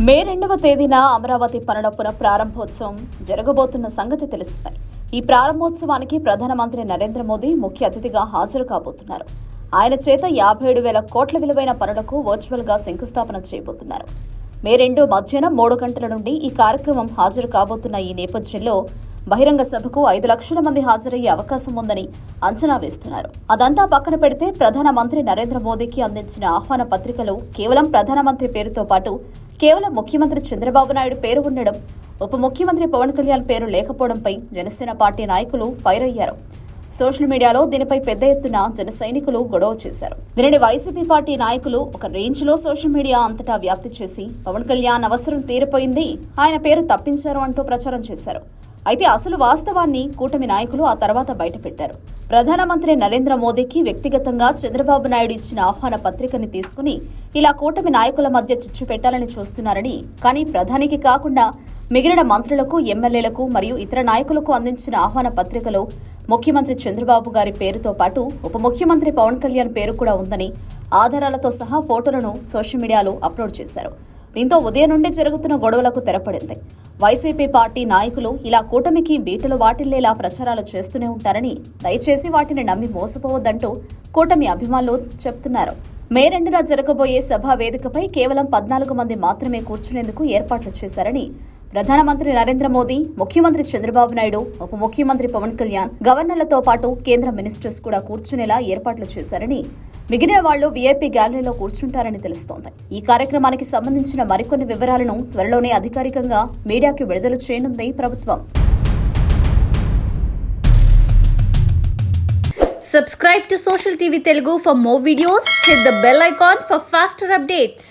మే 2వ తేదీన అమరావతి పనుల పునఃప్రారంభోత్సవం జరగబోతున్న సంగతి తెలిసిందే. ఈ ప్రారంభోత్సవానికి ప్రధానమంత్రి నరేంద్ర మోదీ ముఖ్య అతిథిగా హాజరు కాబోతున్నారు. ఆయన చేత 57,000 కోట్ల విలువైన పనులకు వర్చువల్ గా శంకుస్థాపన చేయబోతున్నారు. మే 2 మధ్యాహ్నం 3 గంటల నుండి ఈ కార్యక్రమం హాజరు కాబోతున్న ఈ నేపథ్యంలో బహిరంగ సభకు 5 లక్షల మంది హాజరయ్యే అవకాశం ఉందని అంచనా వేస్తున్నారు. అదంతా పక్కన పెడితే ప్రధానమంత్రి నరేంద్ర మోదీకి అందించిన ఆహ్వాన పత్రికలో కేవలం ప్రధానమంత్రి పేరుతో పాటు కేవలం ముఖ్యమంత్రి చంద్రబాబు నాయుడు పేరు ఉండడం, ఉప ముఖ్యమంత్రి పవన్ కళ్యాణ్ పేరు లేకపోవడంపై జనసేన పార్టీ నాయకులు ఫైర్ అయ్యారు. సోషల్ మీడియాలో దీనిపై పెద్ద ఎత్తున జన సైనికులు గొడవ చేశారు. దీనిని వైసీపీ పార్టీ నాయకులు ఒక రేంజ్ లో సోషల్ మీడియా అంతటా వ్యాప్తి చేసి పవన్ కళ్యాణ్ అవసరం తీరిపోయింది, ఆయన పేరు తప్పించారు అంటూ ప్రచారం చేశారు. అయితే అసలు వాస్తవాన్ని కూటమి నాయకులు ఆ తర్వాత బయటపెట్టారు. ప్రధానమంత్రి నరేంద్ర మోదీకి వ్యక్తిగతంగా చంద్రబాబు నాయుడు ఇచ్చిన ఆహ్వాన పత్రికని తీసుకుని ఇలా కూటమి నాయకుల మధ్య చిచ్చు పెట్టాలని చూస్తున్నారని, కానీ ప్రధానికి కాకుండా మిగిలిన మంత్రులకు, ఎమ్మెల్యేలకు మరియు ఇతర నాయకులకు అందించిన ఆహ్వాన పత్రికలో ముఖ్యమంత్రి చంద్రబాబు గారి పేరుతో పాటు ఉప ముఖ్యమంత్రి పవన్ కళ్యాణ్ పేరు కూడా ఉందని ఆధారాలతో సహా ఫోటోలను సోషల్ మీడియాలో అప్లోడ్ చేశారు. దీంతో ఉదయం నుండి జరుగుతున్న గొడవలకు తెరపడింది. వైసీపీ పార్టీ నాయకులు ఇలా కూటమికి బీటలు వాటిల్లేలా ప్రచారాలు చేస్తూనే ఉంటారని, దయచేసి వాటిని నమ్మి మోసపోవద్దంటూ కూటమి అభిమానులు చెప్తున్నారు. మే 2న జరగబోయే సభా వేదికపై కేవలం 14 మంది మాత్రమే కూర్చునేందుకు ఏర్పాట్లు చేశారని, ప్రధానమంత్రి నరేంద్ర మోదీ, ముఖ్యమంత్రి చంద్రబాబు నాయుడు, ఉప ముఖ్యమంత్రి పవన్ కళ్యాణ్, గవర్నర్లతో పాటు కేంద్ర మినిస్టర్స్ కూడా కూర్చునేలా ఏర్పాట్లు చేశారని, మిగిలిన వాళ్లు వీఐపీ గ్యాలరీలో కూర్చుంటారని తెలుస్తోంది. ఈ కార్యక్రమానికి సంబంధించిన మరికొన్ని వివరాలను త్వరలోనే అధికారికంగా మీడియాకి విడుదల చేయనుంది ప్రభుత్వం. Subscribe to Social TV Telugu for more videos. Hit the bell icon for faster updates.